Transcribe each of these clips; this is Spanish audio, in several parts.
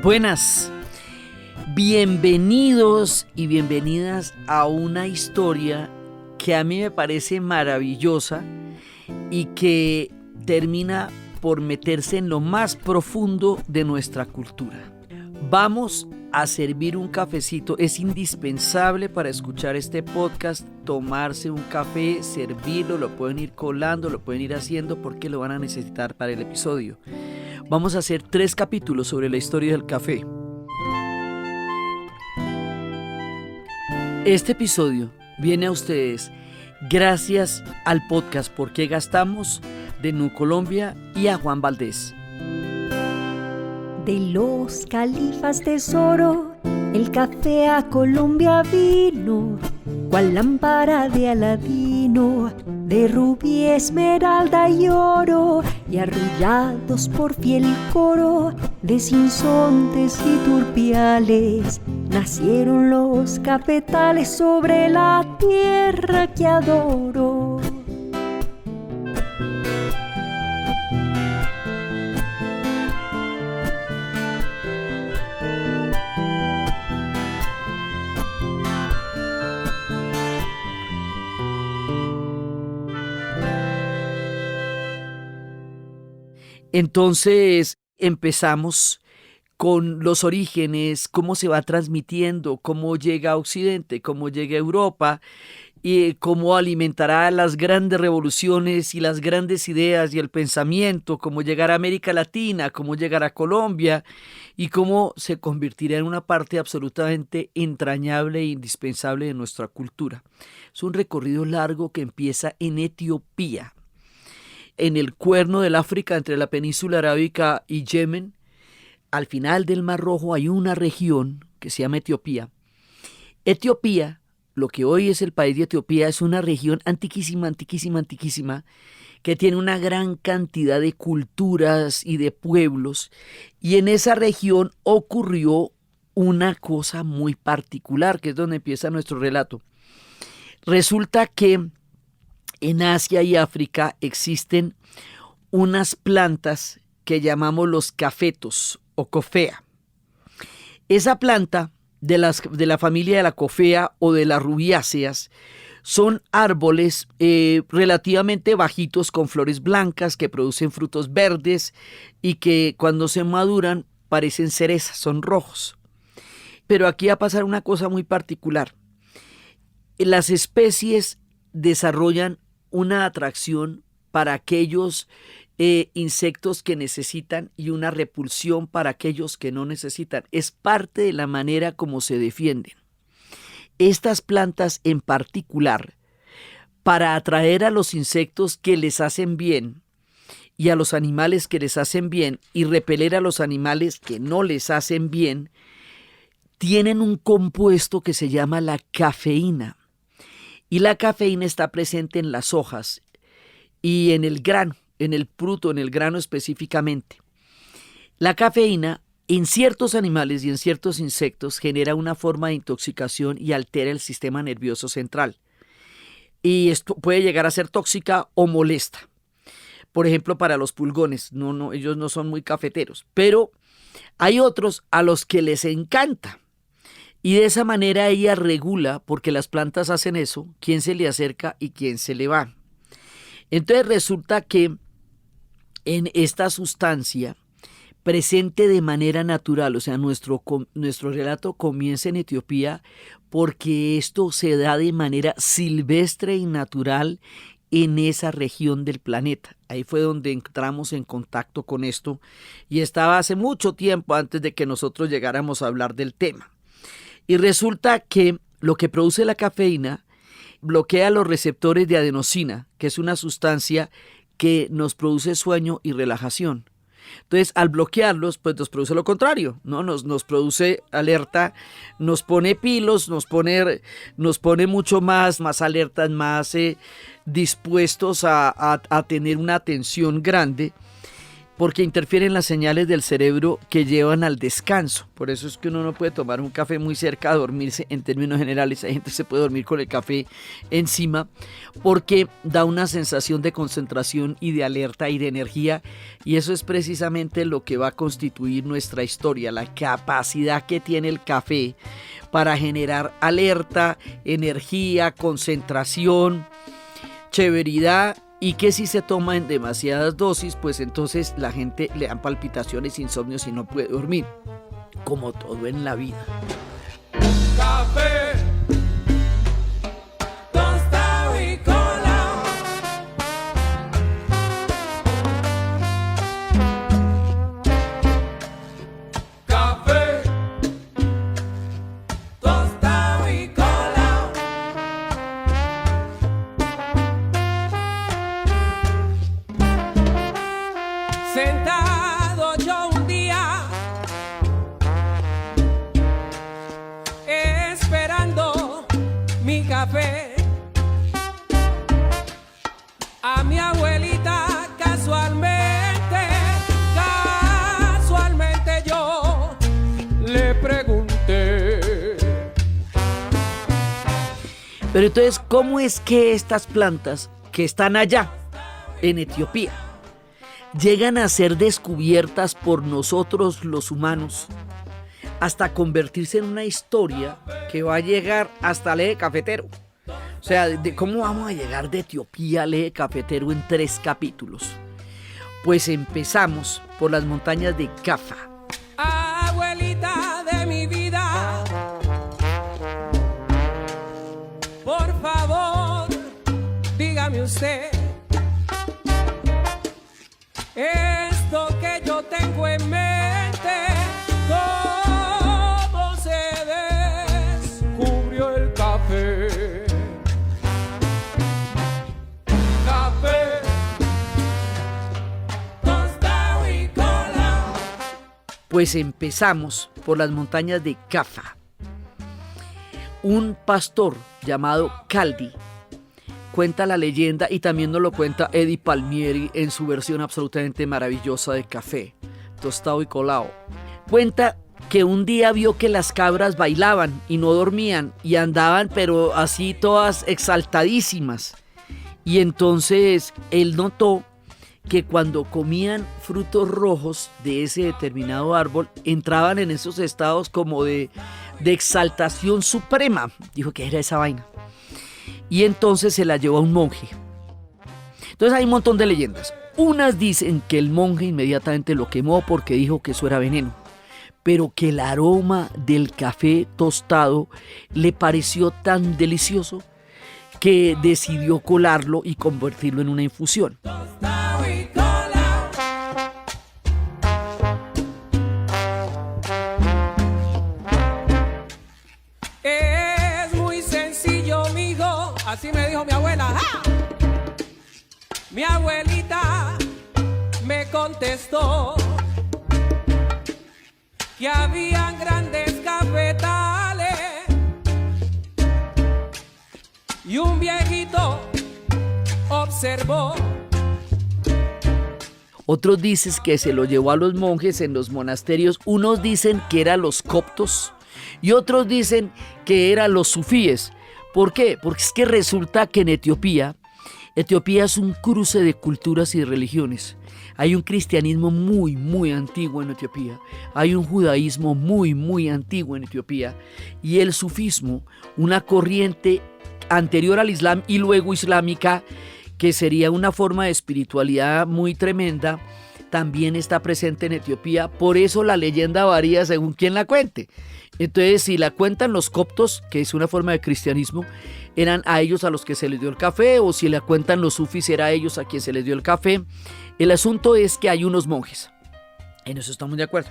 Buenas, bienvenidos y bienvenidas a una historia que a mí me parece maravillosa y que termina por meterse en lo más profundo de nuestra cultura. Vamos a servir un cafecito. Es indispensable para escuchar este podcast tomarse un café, servirlo, lo pueden ir colando, lo pueden ir haciendo porque lo van a necesitar para el episodio. Vamos a hacer 3 capítulos sobre la historia del café. Este episodio viene a ustedes gracias al podcast ¿Por qué gastamos? De Nu Colombia y a Juan Valdés. De los califas tesoro, el café a Colombia vino, cual lámpara de Aladino, de rubí, esmeralda y oro, y arrullados por fiel coro de sinsontes y turpiales, nacieron los cafetales sobre la tierra que adoro. Entonces empezamos con los orígenes, cómo se va transmitiendo, cómo llega a Occidente, cómo llega a Europa y cómo alimentará las grandes revoluciones y las grandes ideas y el pensamiento, cómo llegará a América Latina, cómo llegará a Colombia y cómo se convertirá en una parte absolutamente entrañable e indispensable de nuestra cultura. Es un recorrido largo que empieza en Etiopía, en el cuerno del África entre la península arábica y Yemen. Al final del Mar Rojo hay una región que se llama Etiopía. Etiopía, lo que hoy es el país de Etiopía, es una región antiquísima, que tiene una gran cantidad de culturas y de pueblos. Y en esa región ocurrió una cosa muy particular, que es donde empieza nuestro relato. Resulta que en Asia y África existen unas plantas que llamamos los cafetos o cofea. Esa planta de la familia de la cofea o de las rubiáceas son árboles relativamente bajitos con flores blancas que producen frutos verdes y que cuando se maduran parecen cerezas, son rojos. Pero aquí va a pasar una cosa muy particular. Las especies desarrollan una atracción para aquellos insectos que necesitan y una repulsión para aquellos que no necesitan. Es parte de la manera como se defienden. Estas plantas en particular, para atraer a los insectos que les hacen bien y a los animales que les hacen bien y repeler a los animales que no les hacen bien, tienen un compuesto que se llama la cafeína. Y la cafeína está presente en las hojas y en el grano, en el fruto, en el grano específicamente. La cafeína en ciertos animales y en ciertos insectos genera una forma de intoxicación y altera el sistema nervioso central. Y esto puede llegar a ser tóxica o molesta. Por ejemplo, para los pulgones, ellos no son muy cafeteros, pero hay otros a los que les encanta. Y de esa manera ella regula, porque las plantas hacen eso, quién se le acerca y quién se le va. Entonces resulta que en esta sustancia presente de manera natural, o sea, nuestro relato comienza en Etiopía porque esto se da de manera silvestre y natural en esa región del planeta. Ahí fue donde entramos en contacto con esto y estaba hace mucho tiempo antes de que nosotros llegáramos a hablar del tema. Y resulta que lo que produce la cafeína bloquea los receptores de adenosina, que es una sustancia que nos produce sueño y relajación. Entonces, al bloquearlos, pues nos produce lo contrario, ¿no? Nos produce alerta, nos pone pilos, nos pone mucho más alertas, más dispuestos a tener una atención grande. porque interfieren las señales del cerebro que llevan al descanso. Por eso es que uno no puede tomar un café muy cerca a dormirse en términos generales. Hay gente que se puede dormir con el café encima porque da una sensación de concentración y de alerta y de energía, y eso es precisamente lo que va a constituir nuestra historia, la capacidad que tiene el café para generar alerta, energía, concentración, chéveridad, y que si se toma en demasiadas dosis, pues entonces la gente le dan palpitaciones, insomnios y no puede dormir, como todo en la vida. Café, tostado y colado. Café, tostado y colado. Sentado yo un día esperando mi café, a mi abuelita casualmente yo le pregunté. Pero entonces, ¿cómo es que estas plantas que están allá en Etiopía llegan a ser descubiertas por nosotros los humanos hasta convertirse en una historia que va a llegar hasta el eje cafetero? O sea, de cómo vamos a llegar de Etiopía al eje cafetero en 3 capítulos. Pues empezamos por las montañas de Cafa. Abuelita de mi vida, por favor, dígame usted, esto que yo tengo en mente, ¿cómo se descubrió el café? Café, tostado y colado. Pues empezamos por las montañas de Cafa. Un pastor llamado Caldi cuenta la leyenda, y también nos lo cuenta Eddie Palmieri en su versión absolutamente maravillosa de Café, tostado y colado. Cuenta que un día vio que las cabras bailaban y no dormían y andaban pero así todas exaltadísimas, y entonces él notó que cuando comían frutos rojos de ese determinado árbol entraban en esos estados como de exaltación suprema. Dijo que era esa vaina. Y entonces se la llevó a un monje. Entonces hay un montón de leyendas. Unas dicen que el monje inmediatamente lo quemó porque dijo que eso era veneno, pero que el aroma del café tostado le pareció tan delicioso que decidió colarlo y convertirlo en una infusión. Tostado y colado. Es muy sencillo, mijo, así me dijo mi abuela. ¡Ja! Mi abuelita me contestó que habían grandes cafetales y un viejito observó. Otros dicen que se lo llevó a los monjes en los monasterios. Unos dicen que eran los coptos y otros dicen que eran los sufíes. ¿Por qué? Porque es que resulta que en Etiopía es un cruce de culturas y religiones. Hay un cristianismo muy, muy antiguo en Etiopía. Hay un judaísmo muy, muy antiguo en Etiopía. Y el sufismo, una corriente anterior al Islam y luego islámica, que sería una forma de espiritualidad muy tremenda, también está presente en Etiopía. Por eso la leyenda varía según quien la cuente. Entonces, si la cuentan los coptos, que es una forma de cristianismo, eran a ellos a los que se les dio el café, o si la cuentan los sufis, era a ellos a quien se les dio el café. El asunto es que hay unos monjes, en eso estamos de acuerdo.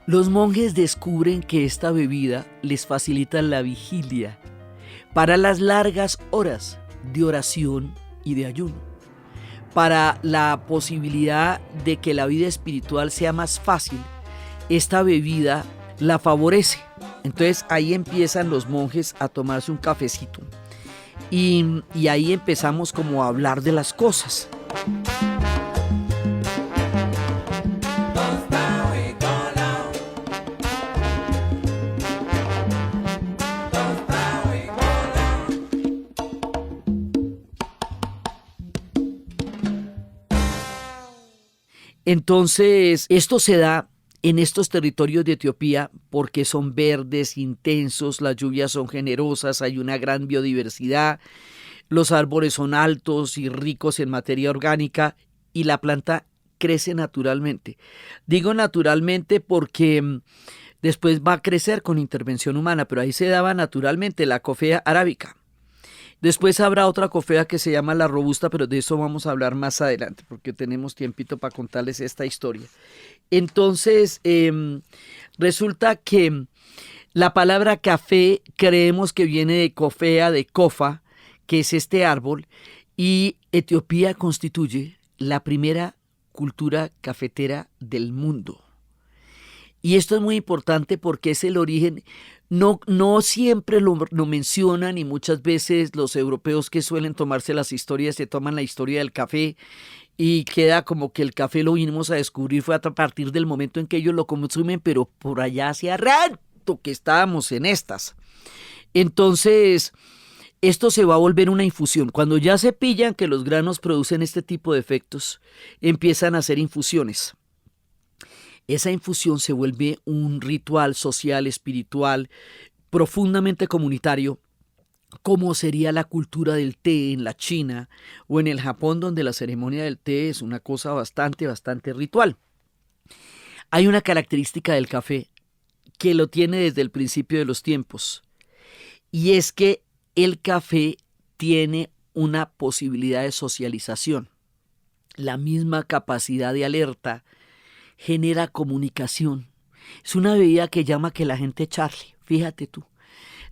Los monjes descubren que esta bebida les facilita la vigilia para las largas horas de oración y de ayuno, para la posibilidad de que la vida espiritual sea más fácil. Esta bebida la favorece. Entonces ahí empiezan los monjes a tomarse un cafecito y ahí empezamos como a hablar de las cosas. Entonces, esto se da en estos territorios de Etiopía porque son verdes, intensos, las lluvias son generosas, hay una gran biodiversidad, los árboles son altos y ricos en materia orgánica y la planta crece naturalmente. Digo naturalmente porque después va a crecer con intervención humana, pero ahí se daba naturalmente la cofea arábica. Después habrá otra cofea que se llama la robusta, pero de eso vamos a hablar más adelante, porque tenemos tiempito para contarles esta historia. Entonces, resulta que la palabra café creemos que viene de cofea, de cofa, que es este árbol, y Etiopía constituye la primera cultura cafetera del mundo. Y esto es muy importante porque es el origen. No siempre lo mencionan y muchas veces los europeos que suelen tomarse las historias se toman la historia del café y queda como que el café lo vinimos a descubrir fue a partir del momento en que ellos lo consumen, pero por allá hacía rato que estábamos en estas. Entonces, esto se va a volver una infusión. Cuando ya se pillan que los granos producen este tipo de efectos, empiezan a hacer infusiones. Esa infusión se vuelve un ritual social, espiritual, profundamente comunitario, como sería la cultura del té en la China o en el Japón, donde la ceremonia del té es una cosa bastante ritual. Hay una característica del café que lo tiene desde el principio de los tiempos, y es que el café tiene una posibilidad de socialización. La misma capacidad de alerta genera comunicación. Es una bebida que llama que la gente charle. Fíjate tú.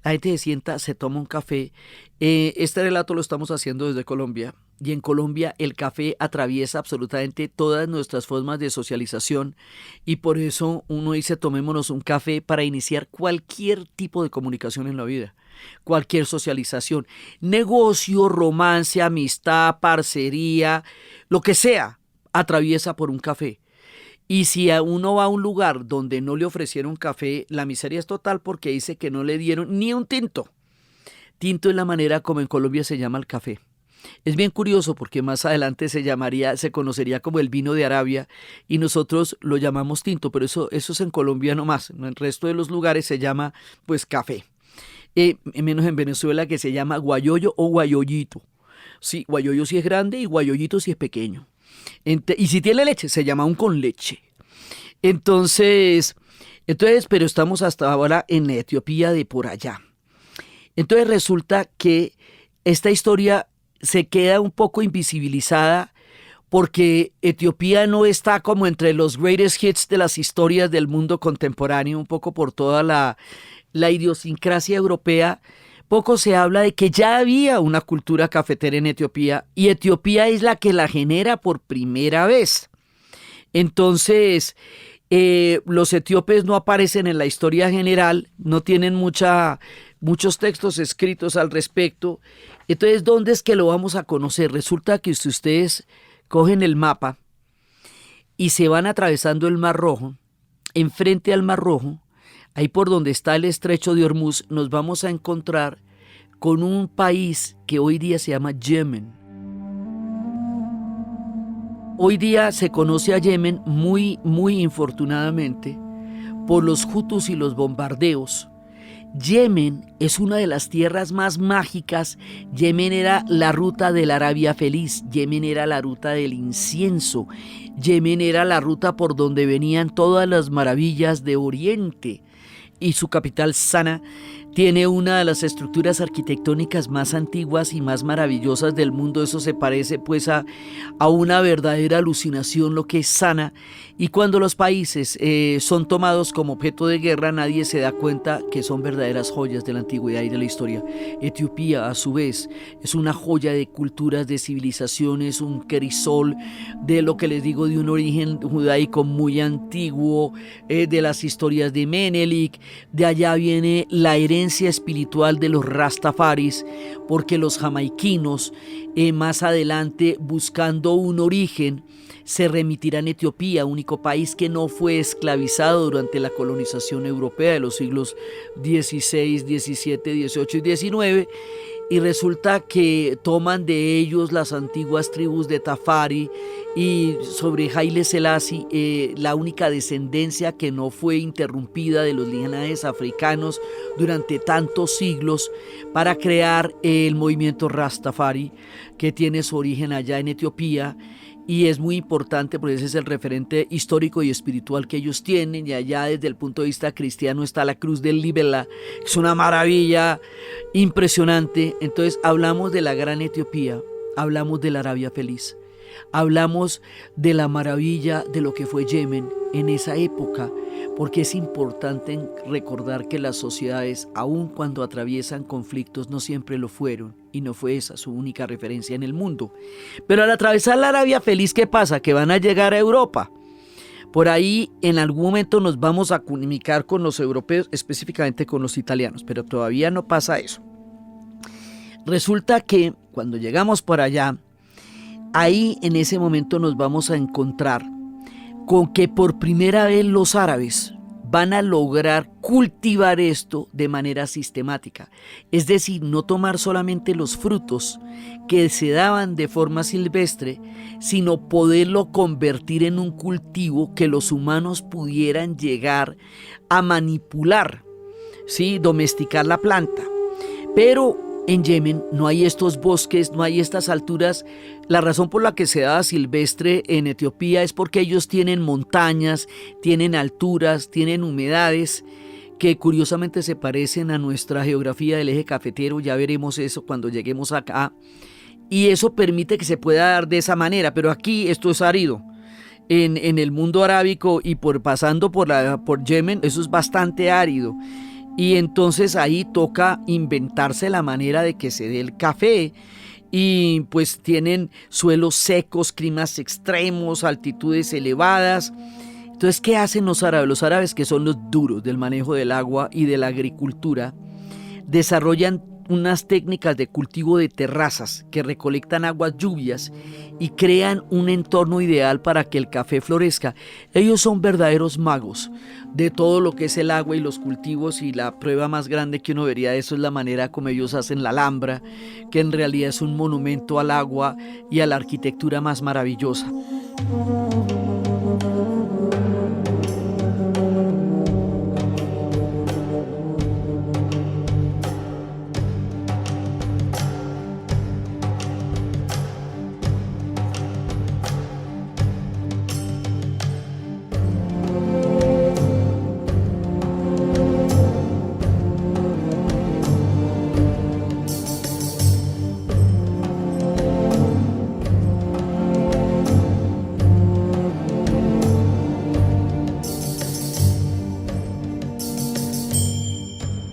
La gente se sienta, se toma un café. Este relato lo estamos haciendo desde Colombia. Y en Colombia el café atraviesa absolutamente todas nuestras formas de socialización. Y por eso uno dice tomémonos un café para iniciar cualquier tipo de comunicación en la vida. Cualquier socialización. Negocio, romance, amistad, parcería, lo que sea, atraviesa por un café. Y si uno va a un lugar donde no le ofrecieron café, la miseria es total porque dice que no le dieron ni un tinto. Tinto es la manera como en Colombia se llama el café. Es bien curioso porque más adelante se conocería como el vino de Arabia y nosotros lo llamamos tinto, pero eso es en Colombia nomás. En el resto de los lugares se llama pues café. Menos en Venezuela que se llama guayoyo o guayoyito. Sí, guayoyo sí es grande y guayoyito sí es pequeño. Y si tiene leche, se llama un con leche. Entonces, pero estamos hasta ahora en Etiopía de por allá. Entonces resulta que esta historia se queda un poco invisibilizada porque Etiopía no está como entre los greatest hits de las historias del mundo contemporáneo, un poco por toda la idiosincrasia europea. Poco se habla de que ya había una cultura cafetera en Etiopía y Etiopía es la que la genera por primera vez. Entonces, los etíopes no aparecen en la historia general, no tienen muchos textos escritos al respecto. Entonces, ¿dónde es que lo vamos a conocer? Resulta que si ustedes cogen el mapa y se van atravesando el Mar Rojo, enfrente al Mar Rojo, ahí por donde está el estrecho de Hormuz, nos vamos a encontrar con un país que hoy día se llama Yemen. Hoy día se conoce a Yemen muy infortunadamente por los hutus y los bombardeos. Yemen es una de las tierras más mágicas. Yemen era la ruta de la Arabia Feliz, Yemen era la ruta del incienso, Yemen era la ruta por donde venían todas las maravillas de Oriente. Y su capital, Sana, tiene una de las estructuras arquitectónicas más antiguas y más maravillosas del mundo. Eso se parece pues a una verdadera alucinación lo que es Sana. Y cuando los países son tomados como objeto de guerra, nadie se da cuenta que son verdaderas joyas de la antigüedad y de la historia. Etiopía, a su vez, es una joya de culturas, de civilizaciones, un crisol de lo que les digo, de un origen judaico muy antiguo, de las historias de Menelik. De allá viene la herencia espiritual de los rastafaris, porque los jamaiquinos más adelante, buscando un origen, se remitirán a Etiopía, único país que no fue esclavizado durante la colonización europea de los siglos XVI, XVII, XVIII y XIX. y resulta que toman de ellos las antiguas tribus de Tafari y sobre Haile Selassie, la única descendencia que no fue interrumpida de los linajes africanos durante tantos siglos, para crear el movimiento Rastafari, que tiene su origen allá en Etiopía. Y es muy importante porque ese es el referente histórico y espiritual que ellos tienen, y allá desde el punto de vista cristiano está la cruz del Libela, que es una maravilla impresionante. Entonces hablamos de la gran Etiopía, hablamos de la Arabia Feliz, hablamos de la maravilla de lo que fue Yemen en esa época, porque es importante recordar que las sociedades, aun cuando atraviesan conflictos, no siempre lo fueron, y no fue esa su única referencia en el mundo. Pero al atravesar la Arabia Feliz, ¿qué pasa? Que van a llegar a Europa. Por ahí en algún momento nos vamos a comunicar con los europeos, específicamente con los italianos, pero todavía no pasa eso. Resulta que cuando llegamos por allá, ahí en ese momento nos vamos a encontrar con que por primera vez los árabes van a lograr cultivar esto de manera sistemática. Es decir, no tomar solamente los frutos que se daban de forma silvestre, sino poderlo convertir en un cultivo que los humanos pudieran llegar a manipular, ¿sí? Domesticar la planta. Pero en Yemen no hay estos bosques, no hay estas alturas. La razón por la que se da silvestre en Etiopía es porque ellos tienen montañas, tienen alturas, tienen humedades que curiosamente se parecen a nuestra geografía del eje cafetero. Ya veremos eso cuando lleguemos acá, y eso permite que se pueda dar de esa manera. Pero aquí esto es árido. En el mundo arábico y pasando por Yemen, eso es bastante árido. Y entonces ahí toca inventarse la manera de que se dé el café, y pues tienen suelos secos, climas extremos, altitudes elevadas. Entonces, ¿qué hacen los árabes? Los árabes, que son los duros del manejo del agua y de la agricultura, desarrollan unas técnicas de cultivo de terrazas que recolectan aguas lluvias y crean un entorno ideal para que el café florezca. Ellos son verdaderos magos de todo lo que es el agua y los cultivos, y la prueba más grande que uno vería de eso es la manera como ellos hacen la Alhambra, que en realidad es un monumento al agua y a la arquitectura más maravillosa.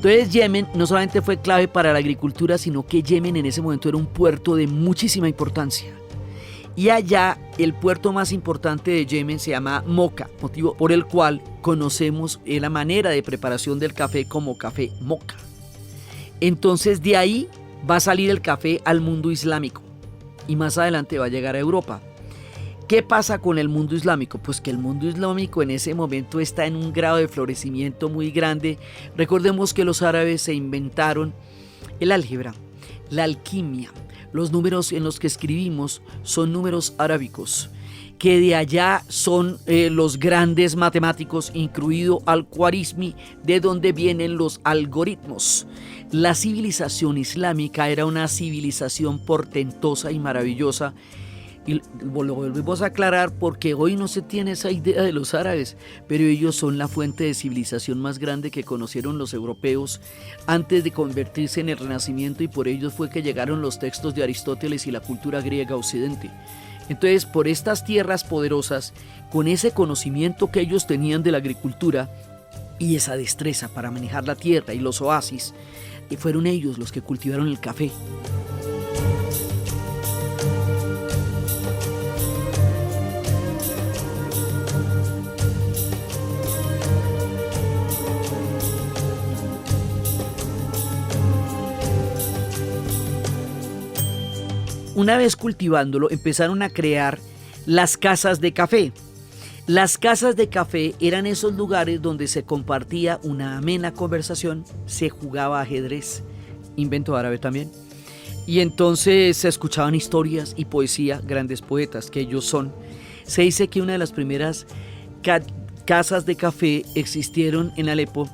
Entonces Yemen no solamente fue clave para la agricultura, sino que Yemen en ese momento era un puerto de muchísima importancia. Y allá el puerto más importante de Yemen se llama Moca, motivo por el cual conocemos la manera de preparación del café como café moca. Entonces de ahí va a salir el café al mundo islámico, y más adelante va a llegar a Europa. ¿Qué pasa con el mundo islámico? Pues que el mundo islámico en ese momento está en un grado de florecimiento muy grande. Recordemos que los árabes se inventaron el álgebra, la alquimia. Los números en los que escribimos son números arábicos, que de allá son los grandes matemáticos, incluido Al-Khwarizmi, de donde vienen los algoritmos. La civilización islámica era una civilización portentosa y maravillosa. Y lo volvemos a aclarar porque hoy no se tiene esa idea de los árabes, pero ellos son la fuente de civilización más grande que conocieron los europeos antes de convertirse en el Renacimiento, y por ellos fue que llegaron los textos de Aristóteles y la cultura griega a Occidente. Entonces, por estas tierras poderosas, con ese conocimiento que ellos tenían de la agricultura y esa destreza para manejar la tierra y los oasis, fueron ellos los que cultivaron el café. Una vez cultivándolo, empezaron a crear las casas de café. Las casas de café eran esos lugares donde se compartía una amena conversación, se jugaba ajedrez, invento árabe también, Y entonces se escuchaban historias y poesía, grandes poetas que ellos son. Se dice que una de las primeras casas de café existieron en Alepo,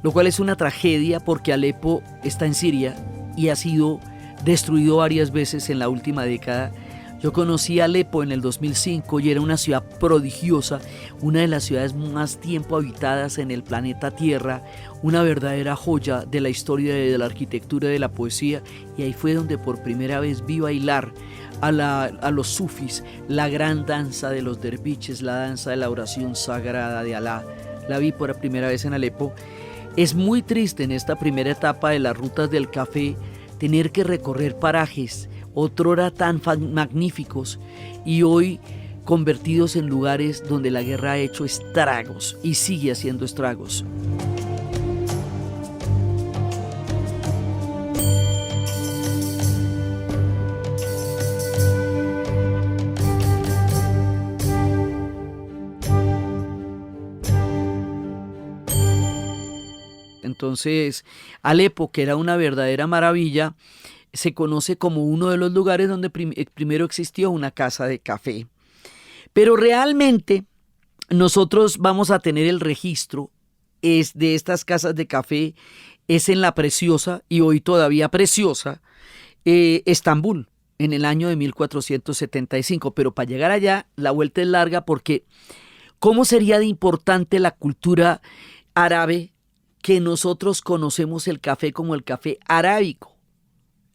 lo cual es una tragedia porque Alepo está en Siria y ha sido destruido varias veces en la última década. Yo conocí Alepo en el 2005 y era una ciudad prodigiosa, una de las ciudades más tiempo habitadas en el planeta Tierra, una verdadera joya de la historia, de la arquitectura, de la poesía, y ahí fue donde por primera vez vi bailar a los sufis, la gran danza de los derviches, la danza de la oración sagrada de Alá. La vi por primera vez en Alepo. Es muy triste en esta primera etapa de las rutas del café tener que recorrer parajes otrora tan magníficos y hoy convertidos en lugares donde la guerra ha hecho estragos y sigue haciendo estragos. Entonces, Alepo, que era una verdadera maravilla, se conoce como uno de los lugares donde primero existió una casa de café. Pero realmente nosotros vamos a tener el registro de estas casas de café es en la preciosa y hoy todavía preciosa Estambul, en el año de 1475. Pero para llegar allá la vuelta es larga porque ¿cómo sería de importante la cultura árabe que nosotros conocemos el café como el café arábico?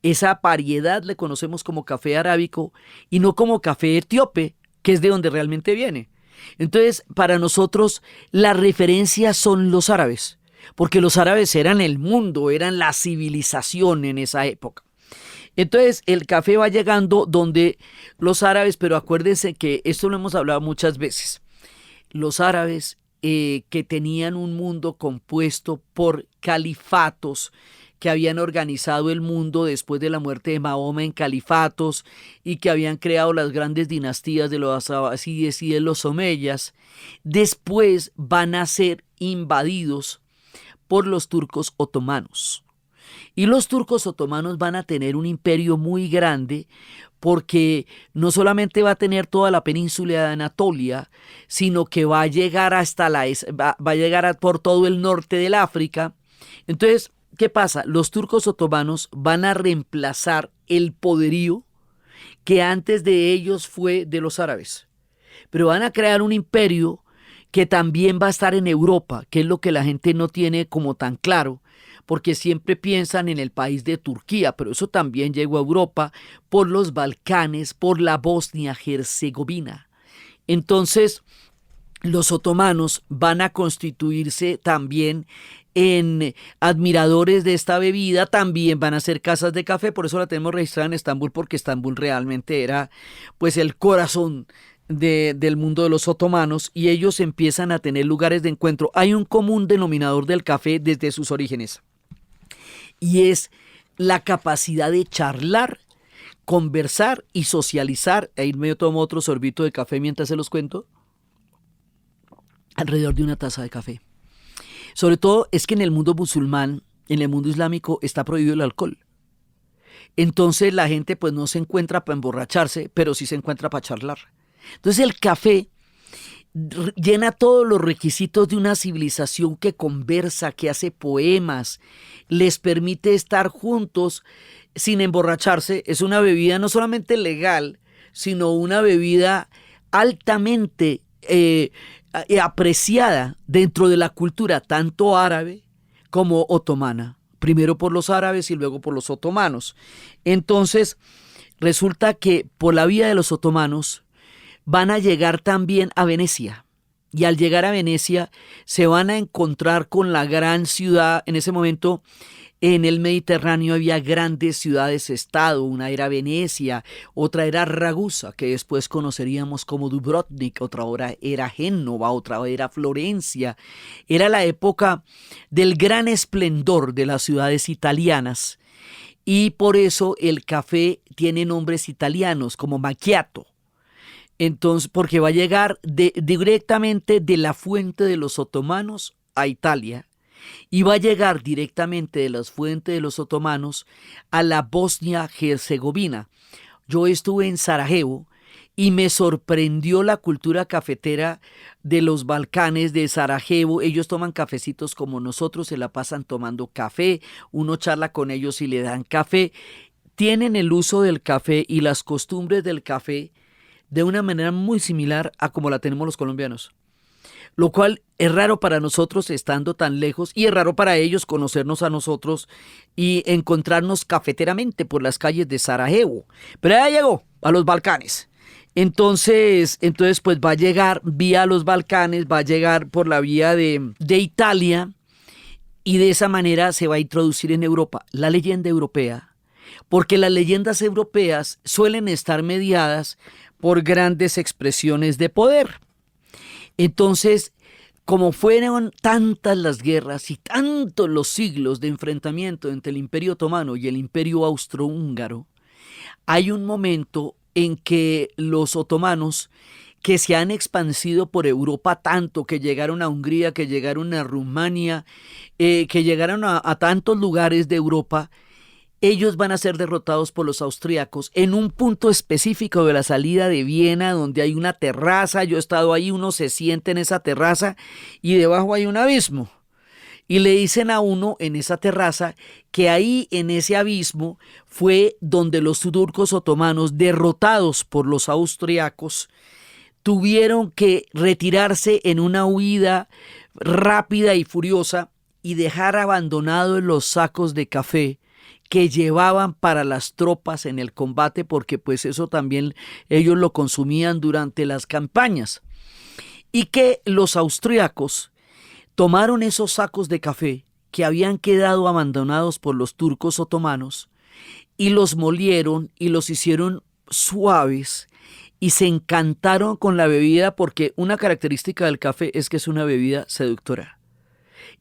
Esa variedad le conocemos como café arábico y no como café etíope, que es de donde realmente viene. Entonces, para nosotros, las referencias son los árabes, porque los árabes eran el mundo, eran la civilización en esa época. Entonces, el café va llegando donde los árabes, pero acuérdense que esto lo hemos hablado muchas veces, los árabes que tenían un mundo compuesto por califatos, que habían organizado el mundo después de la muerte de Mahoma en califatos y que habían creado las grandes dinastías de los abasíes y de los omeyas, después van a ser invadidos por los turcos otomanos. Y los turcos otomanos van a tener un imperio muy grande porque no solamente va a tener toda la península de Anatolia, sino que va a llegar hasta va a llegar por todo el norte del África. Entonces, ¿qué pasa? Los turcos otomanos van a reemplazar el poderío que antes de ellos fue de los árabes, pero van a crear un imperio que también va a estar en Europa, que es lo que la gente no tiene como tan claro, porque siempre piensan en el país de Turquía, pero eso también llegó a Europa por los Balcanes, por la Bosnia-Herzegovina. Entonces, los otomanos van a constituirse también en admiradores de esta bebida, también van a ser casas de café, por eso la tenemos registrada en Estambul, porque Estambul realmente era pues el corazón del mundo de los otomanos y ellos empiezan a tener lugares de encuentro. Hay un común denominador del café desde sus orígenes y es la capacidad de charlar, conversar y socializar. Ahí me tomo otro sorbito de café mientras se los cuento, alrededor de una taza de café. Sobre todo es que en el mundo musulmán, en el mundo islámico, está prohibido el alcohol. Entonces la gente pues no se encuentra para emborracharse, pero sí se encuentra para charlar. Entonces el café llena todos los requisitos de una civilización que conversa, que hace poemas, les permite estar juntos sin emborracharse. Es una bebida no solamente legal, sino una bebida altamente apreciada dentro de la cultura tanto árabe como otomana, primero por los árabes y luego por los otomanos. Entonces resulta que por la vía de los otomanos van a llegar también a Venecia, y al llegar a Venecia se van a encontrar con la gran ciudad. En ese momento en el Mediterráneo había grandes ciudades-estado, una era Venecia, otra era Ragusa, que después conoceríamos como Dubrovnik, otra hora era Génova, otra era Florencia. Era la época del gran esplendor de las ciudades italianas y por eso el café tiene nombres italianos como macchiato. Entonces, porque va a llegar directamente de la fuente de los otomanos a Italia, y va a llegar directamente de las fuentes de los otomanos a la Bosnia-Herzegovina. Yo estuve en Sarajevo y me sorprendió la cultura cafetera de los Balcanes, de Sarajevo. Ellos toman cafecitos como nosotros, se la pasan tomando café, uno charla con ellos y le dan café. Tienen el uso del café y las costumbres del café de una manera muy similar a como la tenemos los colombianos. Lo cual es raro para nosotros estando tan lejos y es raro para ellos conocernos a nosotros y encontrarnos cafeteramente por las calles de Sarajevo. Pero ya llegó a los Balcanes. Entonces pues va a llegar vía los Balcanes, va a llegar por la vía de Italia y de esa manera se va a introducir en Europa la leyenda europea, porque las leyendas europeas suelen estar mediadas por grandes expresiones de poder. Entonces, como fueron tantas las guerras y tantos los siglos de enfrentamiento entre el Imperio Otomano y el Imperio Austrohúngaro, hay un momento en que los otomanos, que se han expandido por Europa tanto, que llegaron a Hungría, que llegaron a Rumania, que llegaron a tantos lugares de Europa, ellos van a ser derrotados por los austríacos en un punto específico de la salida de Viena, donde hay una terraza. Yo he estado ahí, uno se siente en esa terraza y debajo hay un abismo. Y le dicen a uno en esa terraza que ahí en ese abismo fue donde los turcos otomanos, derrotados por los austriacos, tuvieron que retirarse en una huida rápida y furiosa y dejar abandonados los sacos de café que llevaban para las tropas en el combate, porque pues eso también ellos lo consumían durante las campañas. Y que los austriacos tomaron esos sacos de café que habían quedado abandonados por los turcos otomanos y los molieron y los hicieron suaves y se encantaron con la bebida, porque una característica del café es que es una bebida seductora.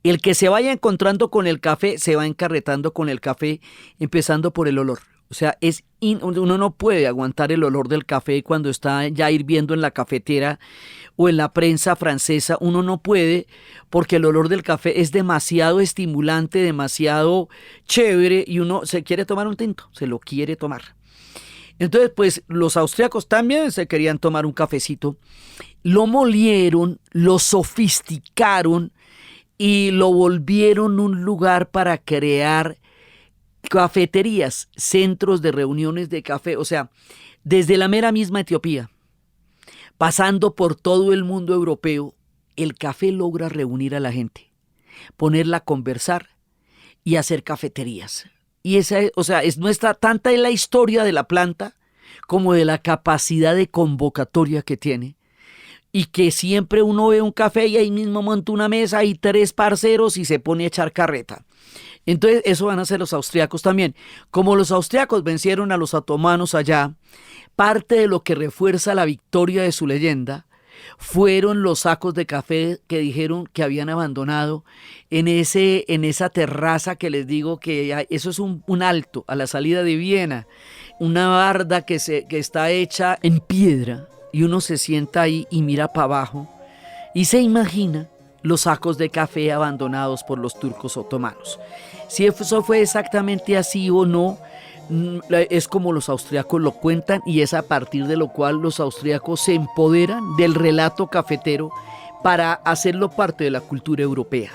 El que se vaya encontrando con el café se va encarretando con el café, empezando por el olor. O sea, uno no puede aguantar el olor del café cuando está ya hirviendo en la cafetera o en la prensa francesa. Uno no puede, porque el olor del café es demasiado estimulante, demasiado chévere, y uno se quiere tomar un tinto, se lo quiere tomar. Entonces, pues los austríacos también se querían tomar un cafecito. Lo molieron, lo sofisticaron y lo volvieron un lugar para crear cafeterías, centros de reuniones de café. O sea, desde la mera misma Etiopía, pasando por todo el mundo europeo, el café logra reunir a la gente, ponerla a conversar y hacer cafeterías. Y esa, o sea, no está tanta en la historia de la planta como de la capacidad de convocatoria que tiene. Y que siempre uno ve un café y ahí mismo monta una mesa y 3 parceros y se pone a echar carreta. Entonces eso van a hacer los austriacos también. Como los austriacos vencieron a los otomanos allá, parte de lo que refuerza la victoria de su leyenda fueron los sacos de café que dijeron que habían abandonado en esa terraza que les digo que eso es un alto a la salida de Viena, una barda que está hecha en piedra. Y uno se sienta ahí y mira para abajo y se imagina los sacos de café abandonados por los turcos otomanos. Si eso fue exactamente así o no, es como los austriacos lo cuentan, y es a partir de lo cual los austriacos se empoderan del relato cafetero para hacerlo parte de la cultura europea.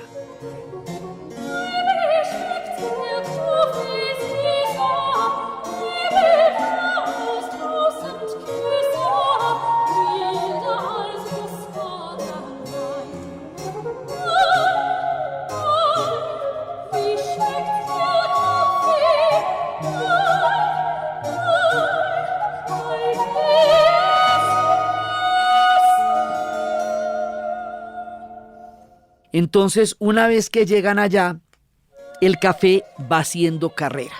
Entonces, una vez que llegan allá, el café va haciendo carrera.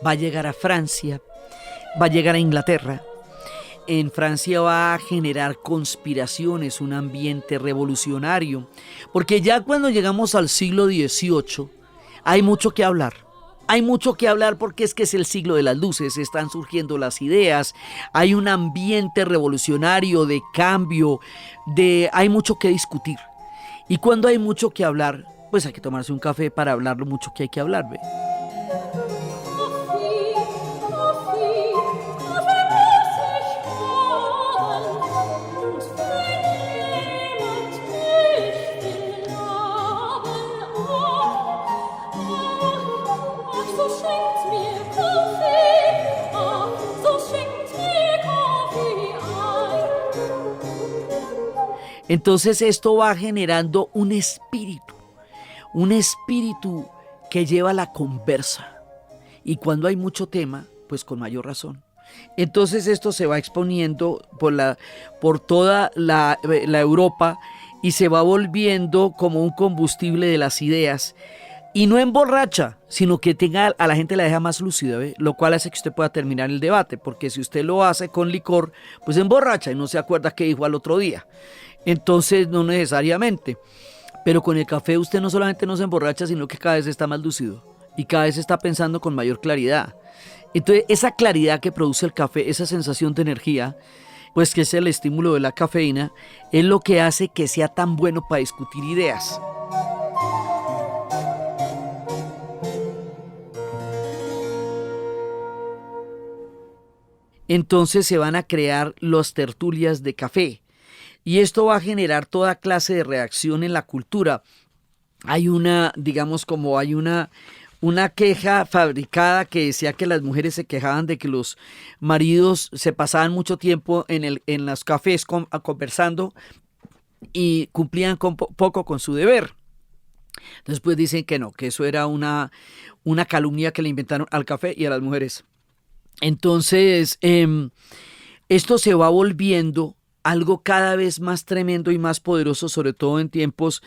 Va a llegar a Francia, va a llegar a Inglaterra. En Francia va a generar conspiraciones, un ambiente revolucionario, porque ya cuando llegamos al siglo XVIII hay mucho que hablar. Hay mucho que hablar porque es que es el siglo de las luces, están surgiendo las ideas, hay un ambiente revolucionario de cambio, hay mucho que discutir. Y cuando hay mucho que hablar, pues hay que tomarse un café para hablar lo mucho que hay que hablar, ¿ve? Entonces esto va generando un espíritu que lleva la conversa. Y cuando hay mucho tema, pues con mayor razón. Entonces esto se va exponiendo por toda la Europa y se va volviendo como un combustible de las ideas. Y no emborracha, sino que a la gente la deja más lúcida, ¿ve? Lo cual hace que usted pueda terminar el debate, porque si usted lo hace con licor, pues emborracha y no se acuerda qué dijo al otro día. Entonces no necesariamente, pero con el café usted no solamente no se emborracha, sino que cada vez está más lúcido y cada vez está pensando con mayor claridad. Entonces esa claridad que produce el café, esa sensación de energía, pues que es el estímulo de la cafeína, es lo que hace que sea tan bueno para discutir ideas. Entonces se van a crear las tertulias de café. Y esto va a generar toda clase de reacción en la cultura. Hay una queja fabricada que decía que las mujeres se quejaban de que los maridos se pasaban mucho tiempo en los cafés conversando y cumplían poco con su deber. Después dicen que no, que eso era una calumnia que le inventaron al café y a las mujeres. Entonces, esto se va volviendo algo cada vez más tremendo y más poderoso, sobre todo en tiempos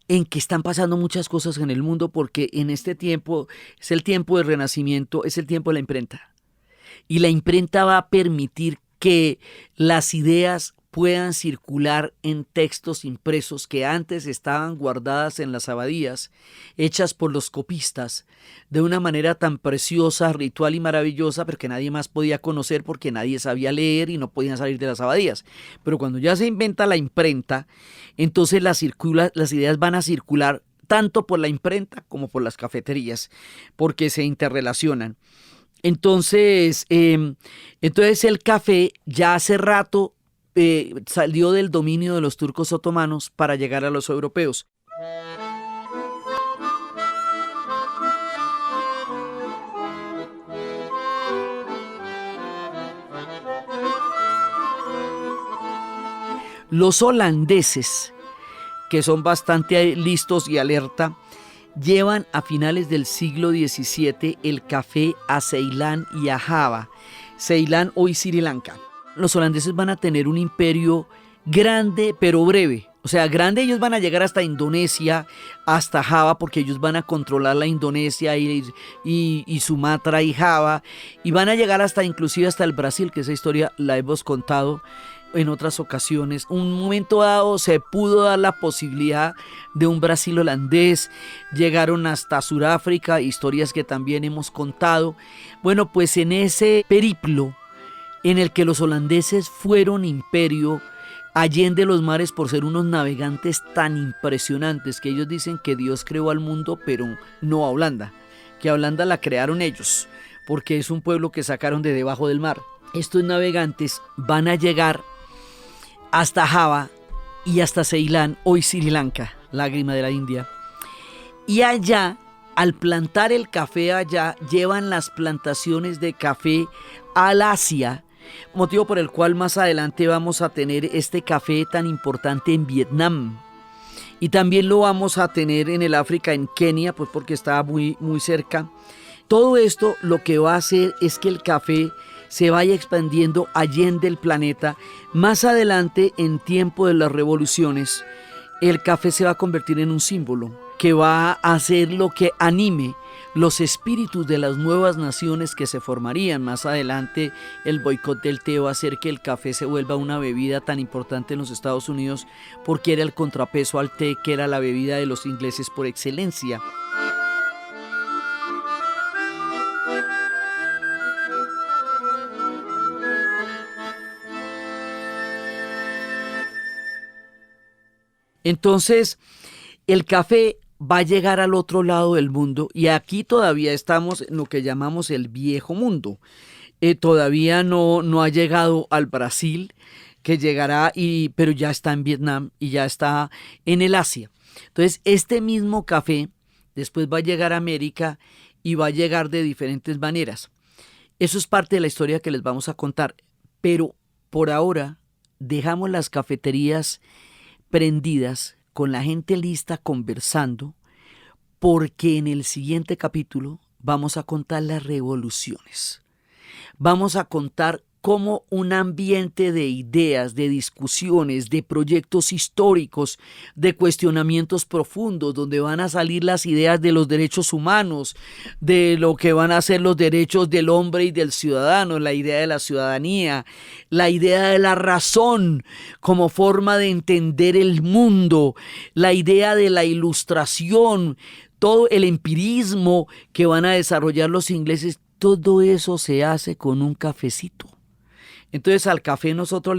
en que están pasando muchas cosas en el mundo, porque en este tiempo es el tiempo del renacimiento, es el tiempo de la imprenta. Y la imprenta va a permitir que las ideas puedan circular en textos impresos que antes estaban guardadas en las abadías, hechas por los copistas, de una manera tan preciosa, ritual y maravillosa, pero que nadie más podía conocer porque nadie sabía leer y no podían salir de las abadías. Pero cuando ya se inventa la imprenta, entonces las ideas van a circular tanto por la imprenta como por las cafeterías, porque se interrelacionan. Entonces el café ya hace rato salió del dominio de los turcos otomanos para llegar a los europeos. Los holandeses, que son bastante listos y alerta, llevan a finales del siglo XVII el café a Ceilán y a Java. Ceilán, hoy Sri Lanka. Los holandeses van a tener un imperio grande pero breve. O sea, grande, ellos van a llegar hasta Indonesia, hasta Java, porque ellos van a controlar la Indonesia y Sumatra y Java, y van a llegar inclusive hasta el Brasil, que esa historia la hemos contado en otras ocasiones. Un momento dado se pudo dar la posibilidad de un Brasil holandés, llegaron hasta Sudáfrica, historias que también hemos contado. Bueno, pues en ese periplo en el que los holandeses fueron imperio allende los mares por ser unos navegantes tan impresionantes que ellos dicen que Dios creó al mundo pero no a Holanda, que a Holanda la crearon ellos porque es un pueblo que sacaron de debajo del mar. Estos navegantes van a llegar hasta Java y hasta Ceilán, hoy Sri Lanka, lágrima de la India, y allá, al plantar el café allá, llevan las plantaciones de café al Asia, motivo por el cual más adelante vamos a tener este café tan importante en Vietnam. Y también lo vamos a tener en el África, en Kenia, pues porque está muy, muy cerca. Todo esto lo que va a hacer es que el café se vaya expandiendo allende el planeta. Más adelante, en tiempo de las revoluciones, el café se va a convertir en un símbolo que va a hacer lo que anime los espíritus de las nuevas naciones que se formarían. Más adelante el boicot del té va a hacer que el café se vuelva una bebida tan importante en los Estados Unidos porque era el contrapeso al té, que era la bebida de los ingleses por excelencia. Entonces el café va a llegar al otro lado del mundo y aquí todavía estamos en lo que llamamos el viejo mundo. Todavía no ha llegado al Brasil, que llegará, pero ya está en Vietnam y ya está en el Asia. Entonces, este mismo café después va a llegar a América y va a llegar de diferentes maneras. Eso es parte de la historia que les vamos a contar, pero por ahora dejamos las cafeterías prendidas con la gente lista conversando, porque en el siguiente capítulo vamos a contar las revoluciones. Vamos a contar cómo un ambiente de ideas, de discusiones, de proyectos históricos, de cuestionamientos profundos, donde van a salir las ideas de los derechos humanos, de lo que van a ser los derechos del hombre y del ciudadano, la idea de la ciudadanía, la idea de la razón como forma de entender el mundo, la idea de la ilustración, todo el empirismo que van a desarrollar los ingleses, todo eso se hace con un cafecito. Entonces al café nosotros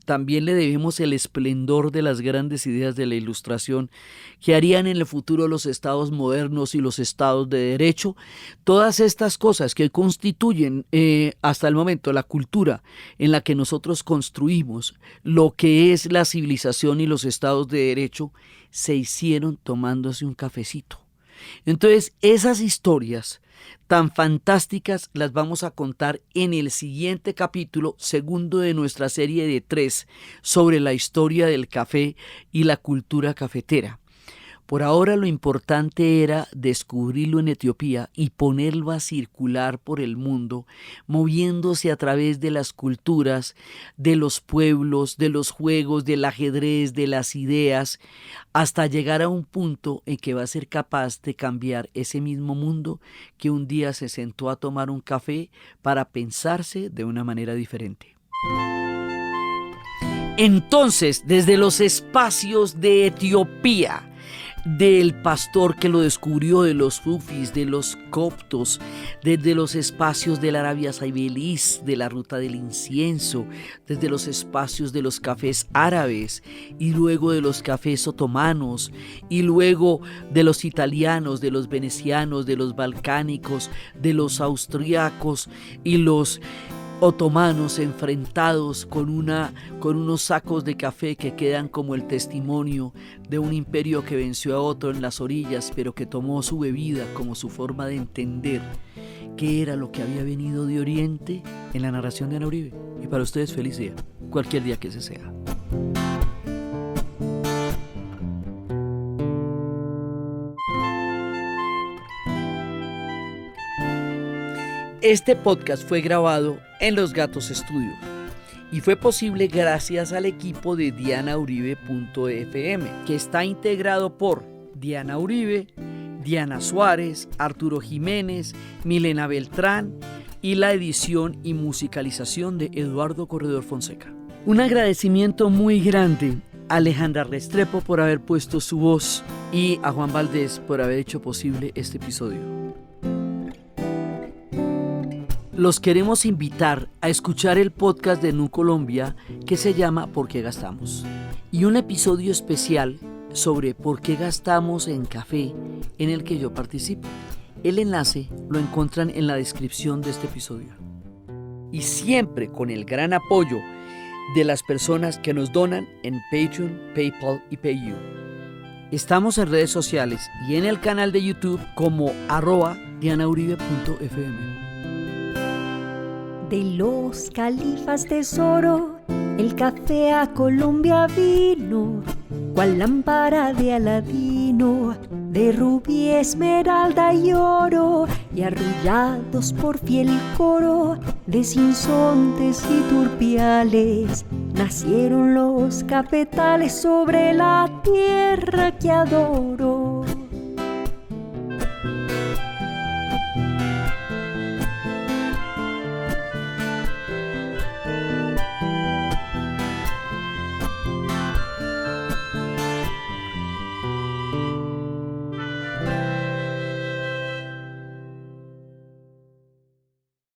también le debemos el esplendor de las grandes ideas de la Ilustración que harían en el futuro los estados modernos y los estados de derecho. Todas estas cosas que constituyen hasta el momento la cultura en la que nosotros construimos lo que es la civilización y los estados de derecho se hicieron tomándose un cafecito. Entonces esas historias tan fantásticas las vamos a contar en el siguiente capítulo, segundo de nuestra serie de 3, sobre la historia del café y la cultura cafetera. Por ahora lo importante era descubrirlo en Etiopía y ponerlo a circular por el mundo, moviéndose a través de las culturas, de los pueblos, de los juegos, del ajedrez, de las ideas, hasta llegar a un punto en que va a ser capaz de cambiar ese mismo mundo que un día se sentó a tomar un café para pensarse de una manera diferente. Entonces, desde los espacios de Etiopía, del pastor que lo descubrió, de los sufis, de los coptos, desde los espacios de la Arabia Saudí, de la ruta del incienso, desde los espacios de los cafés árabes y luego de los cafés otomanos y luego de los italianos, de los venecianos, de los balcánicos, de los austriacos y los otomanos enfrentados con unos sacos de café que quedan como el testimonio de un imperio que venció a otro en las orillas, pero que tomó su bebida como su forma de entender qué era lo que había venido de Oriente, en la narración de Ana Uribe. Y para ustedes, feliz día, cualquier día que ese sea. Este podcast fue grabado en Los Gatos Studio y fue posible gracias al equipo de dianauribe.fm, que está integrado por Diana Uribe, Diana Suárez, Arturo Jiménez, Milena Beltrán y la edición y musicalización de Eduardo Corredor Fonseca. Un agradecimiento muy grande a Alejandra Restrepo por haber puesto su voz y a Juan Valdés por haber hecho posible este episodio. Los queremos invitar a escuchar el podcast de Nu Colombia que se llama ¿Por qué gastamos? Y un episodio especial sobre por qué gastamos en café en el que yo participo. El enlace lo encuentran en la descripción de este episodio. Y siempre con el gran apoyo de las personas que nos donan en Patreon, PayPal y PayU. Estamos en redes sociales y en el canal de YouTube como @dianauribe.fm. De los califas tesoro, el café a Colombia vino, cual lámpara de Aladino, de rubí, esmeralda y oro, y arrullados por fiel coro de sinsontes y turpiales, nacieron los cafetales sobre la tierra que adoro.